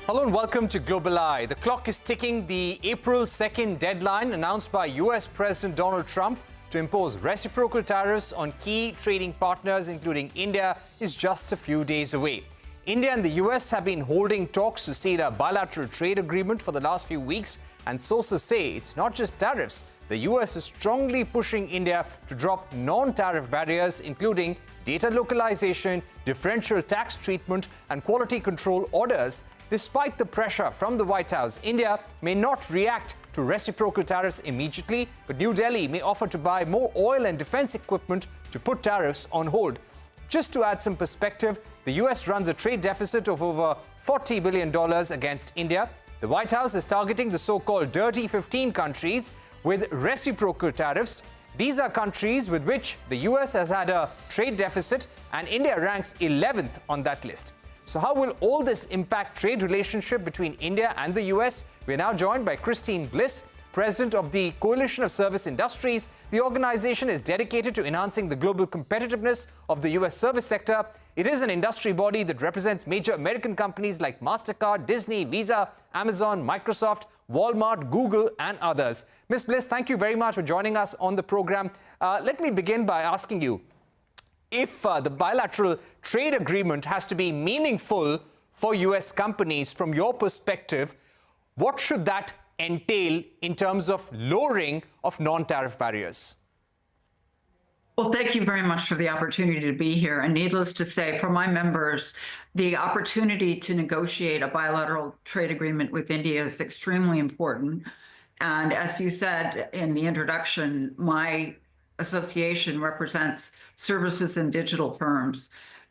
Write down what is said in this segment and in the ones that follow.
Hello and welcome to Global Eye. The clock is ticking. The April 2nd deadline announced by US President Donald Trump to impose reciprocal tariffs on key trading partners, including India, is just a few days away. India and the US have been holding talks to seal a bilateral trade agreement for the last few weeks, and sources say it's not just tariffs. The US is strongly pushing India to drop non-tariff barriers, including data localization, differential tax treatment, and quality control orders. Despite the pressure from the White House, India may not react to reciprocal tariffs immediately, but New Delhi may offer to buy more oil and defense equipment to put tariffs on hold. Just to add some perspective, the US runs a trade deficit of over $40 billion against India. The White House is targeting the so-called Dirty 15 countries with reciprocal tariffs. These are countries with which the US has had a trade deficit, and India ranks 11th on that list. So how will all this impact trade relationship between India and the US? We're now joined by Christine Bliss, President of the Coalition of Service Industries. The organization is dedicated to enhancing the global competitiveness of the US service sector. It is an industry body that represents major American companies like MasterCard, Disney, Visa, Amazon, Microsoft, Walmart, Google, and others. Ms. Bliss, thank you very much for joining us on the program. Let me begin by asking you, if the bilateral trade agreement has to be meaningful for US companies, from your perspective, what should that entail in terms of lowering of non-tariff barriers? Well, thank you very much for the opportunity to be here. And needless to say, for my members, the opportunity to negotiate a bilateral trade agreement with India is extremely important. And as you said in the introduction, my association represents services and digital firms.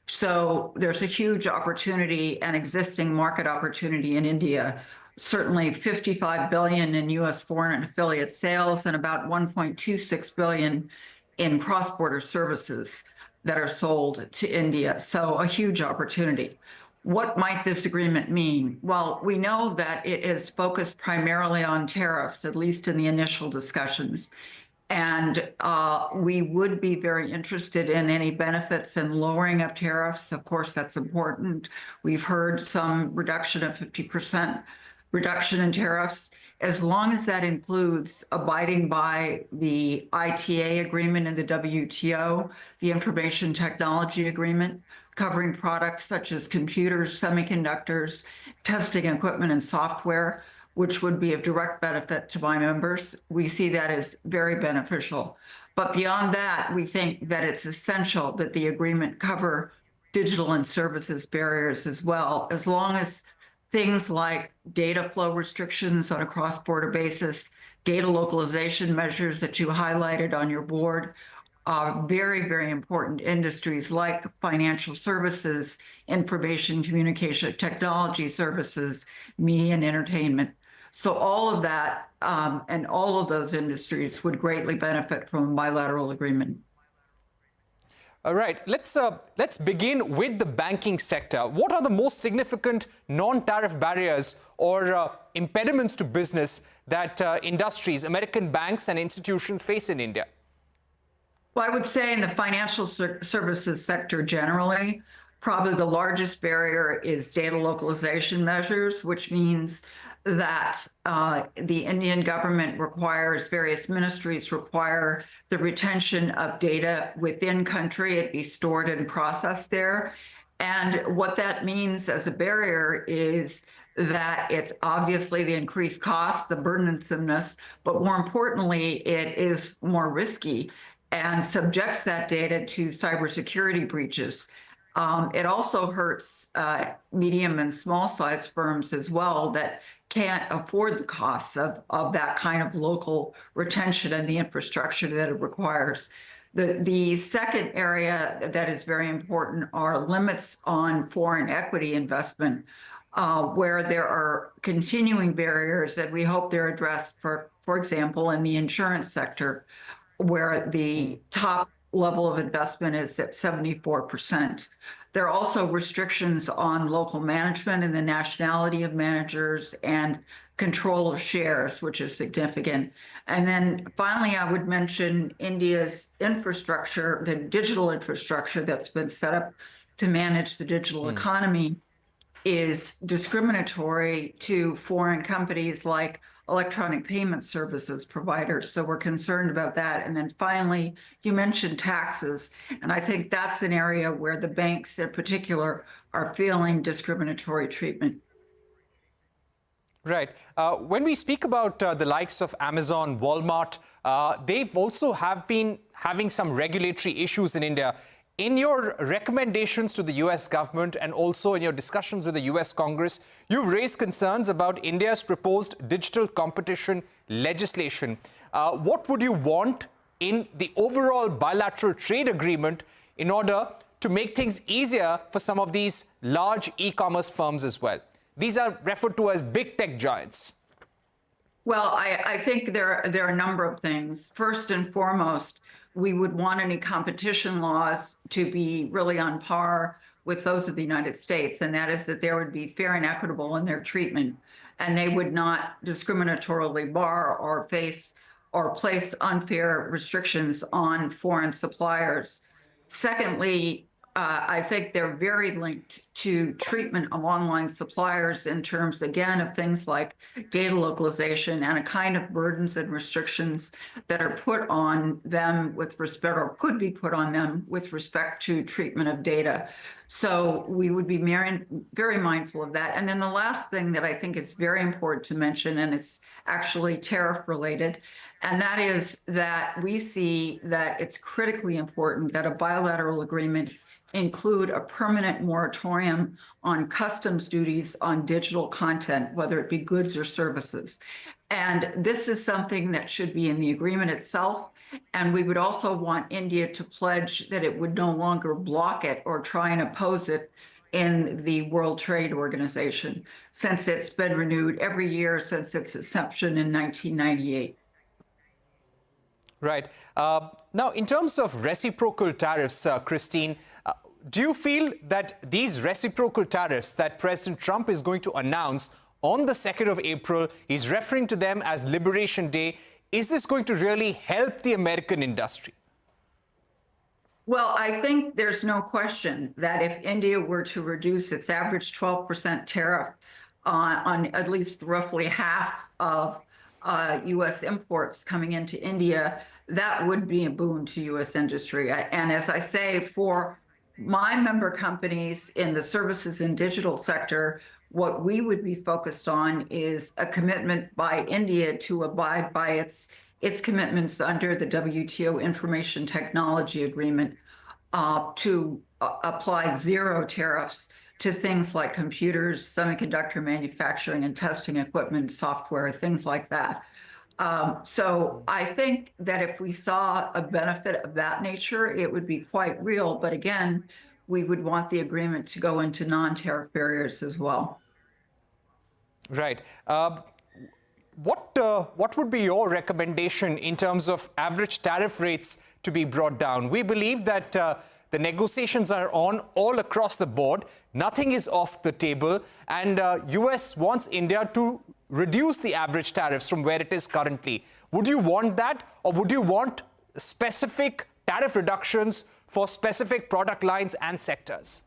So there's a huge opportunity and existing market opportunity in India. Certainly 55 billion in US foreign affiliate sales and about 1.26 billion in cross-border services that are sold to India. So a huge opportunity. What might this agreement mean? Well, we know that it is focused primarily on tariffs, at least in the initial discussions. And we would be very interested in any benefits and lowering of tariffs. Of course, that's important. We've heard some reduction of 50% reduction in tariffs, as long as that includes abiding by the ITA agreement in the WTO, the Information Technology Agreement, covering products such as computers, semiconductors, testing equipment, and software, which would be of direct benefit to my members. We see that as very beneficial. But beyond that, we think that it's essential that the agreement cover digital and services barriers as well, as long as things like data flow restrictions on a cross-border basis, data localization measures that you highlighted on your board, are very, very important industries like financial services, information communication technology services, media and entertainment. So all of that and all of those industries would greatly benefit from a bilateral agreement. All right, let's begin with the banking sector. What are the most significant non-tariff barriers or impediments to business that industries, American banks and institutions face in India? Well, I would say in the financial services sector generally, probably the largest barrier is data localization measures, which means that the Indian government requires, various ministries require the retention of data within country. It be stored and processed there. And what that means as a barrier is that it's obviously the increased cost, the burdensomeness, but more importantly, it is more risky and subjects that data to cybersecurity breaches. It also hurts medium and small size firms as well that can't afford the costs of that kind of local retention and the infrastructure that it requires. The second area that is very important are limits on foreign equity investment, where there are continuing barriers that we hope they're addressed, for example, in the insurance sector, where the top level of investment is at 74%. There are also restrictions on local management and the nationality of managers and control of shares, which is significant. And then finally, I would mention India's infrastructure, the digital infrastructure that's been set up to manage the digital economy, is discriminatory to foreign companies like electronic payment services providers. So we're concerned about that. And then finally, you mentioned taxes. And I think that's an area where the banks in particular are feeling discriminatory treatment. Right. When we speak about the likes of Amazon, Walmart, they've also have been having some regulatory issues in India. In your recommendations to the US government and also in your discussions with the US Congress, you've raised concerns about India's proposed digital competition legislation. What would you want in the overall bilateral trade agreement in order to make things easier for some of these large e-commerce firms as well? These are referred to as big tech giants. Well, I think there are a number of things. First and foremost, we would want any competition laws to be really on par with those of the United States, and that is that there would be fair and equitable in their treatment, and they would not discriminatorily bar or face or place unfair restrictions on foreign suppliers. Secondly, I think they're very linked to treatment of online suppliers in terms, again, of things like data localization and a kind of burdens and restrictions that are put on them with respect, or could be put on them with respect to treatment of data. So we would be very mindful of that. And then the last thing that I think is very important to mention, and it's actually tariff related, and that is that we see that it's critically important that a bilateral agreement include a permanent moratorium on customs duties on digital content, whether it be goods or services. And this is something that should be in the agreement itself. And we would also want India to pledge that it would no longer block it or try and oppose it in the World Trade Organization, since it's been renewed every year since its inception in 1998. Right. Now, in terms of reciprocal tariffs, Christine, do you feel that these reciprocal tariffs that President Trump is going to announce on the 2nd of April, he's referring to them as Liberation Day, is this going to really help the American industry? Well, I think there's no question that if India were to reduce its average 12% tariff on at least roughly half of U.S. imports coming into India, that would be a boon to U.S. industry. And as I say, for my member companies in the services and digital sector, what we would be focused on is a commitment by India to abide by its commitments under the WTO Information Technology Agreement to apply zero tariffs to things like computers, semiconductor manufacturing and testing equipment, software, things like that. So I think that if we saw a benefit of that nature, it would be quite real. But again, we would want the agreement to go into non-tariff barriers as well. Right. What would be your recommendation in terms of average tariff rates to be brought down? We believe that the negotiations are on all across the board. Nothing is off the table. And US wants India to reduce the average tariffs from where it is currently. Would you want that, or would you want specific tariff reductions for specific product lines and sectors?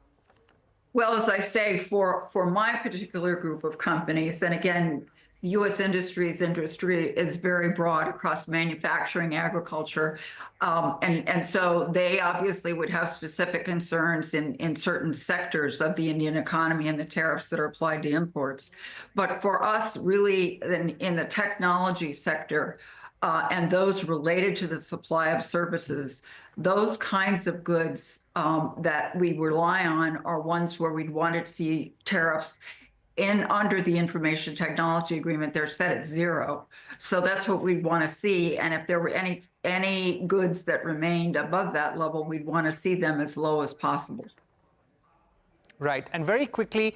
Well, as I say, for my particular group of companies, and again, the U.S. industry is very broad across manufacturing, agriculture, and so they obviously would have specific concerns in certain sectors of the Indian economy and the tariffs that are applied to imports. But for us, really, in the technology sector and those related to the supply of services, those kinds of goods that we rely on are ones where we'd want to see tariffs under the Information Technology Agreement. They're set at zero. So that's what we'd want to see. And if there were any goods that remained above that level, we'd want to see them as low as possible. Right. And very quickly,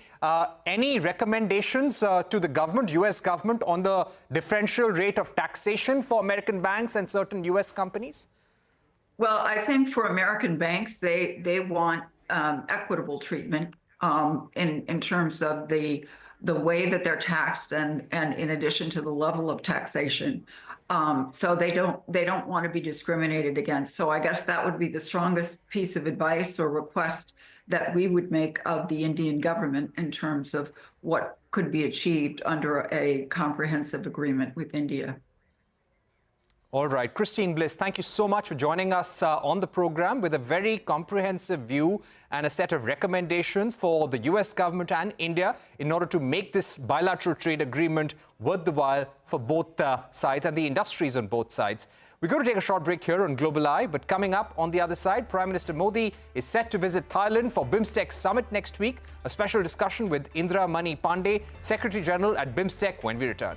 any recommendations to the government, US government, on the differential rate of taxation for American banks and certain US companies? Well, I think for American banks, they want equitable treatment in terms of the the way that they're taxed and in addition to the level of taxation. So they don't want to be discriminated against. So I guess that would be the strongest piece of advice or request that we would make of the Indian government in terms of what could be achieved under a comprehensive agreement with India. All right, Christine Bliss, thank you so much for joining us on the program with a very comprehensive view and a set of recommendations for the US government and India in order to make this bilateral trade agreement worth the while for both sides and the industries on both sides. We're going to take a short break here on Global Eye, but coming up on the other side, Prime Minister Modi is set to visit Thailand for BIMSTEC Summit next week. A special discussion with Indra Mani Pandey, Secretary General at BIMSTEC, when we return.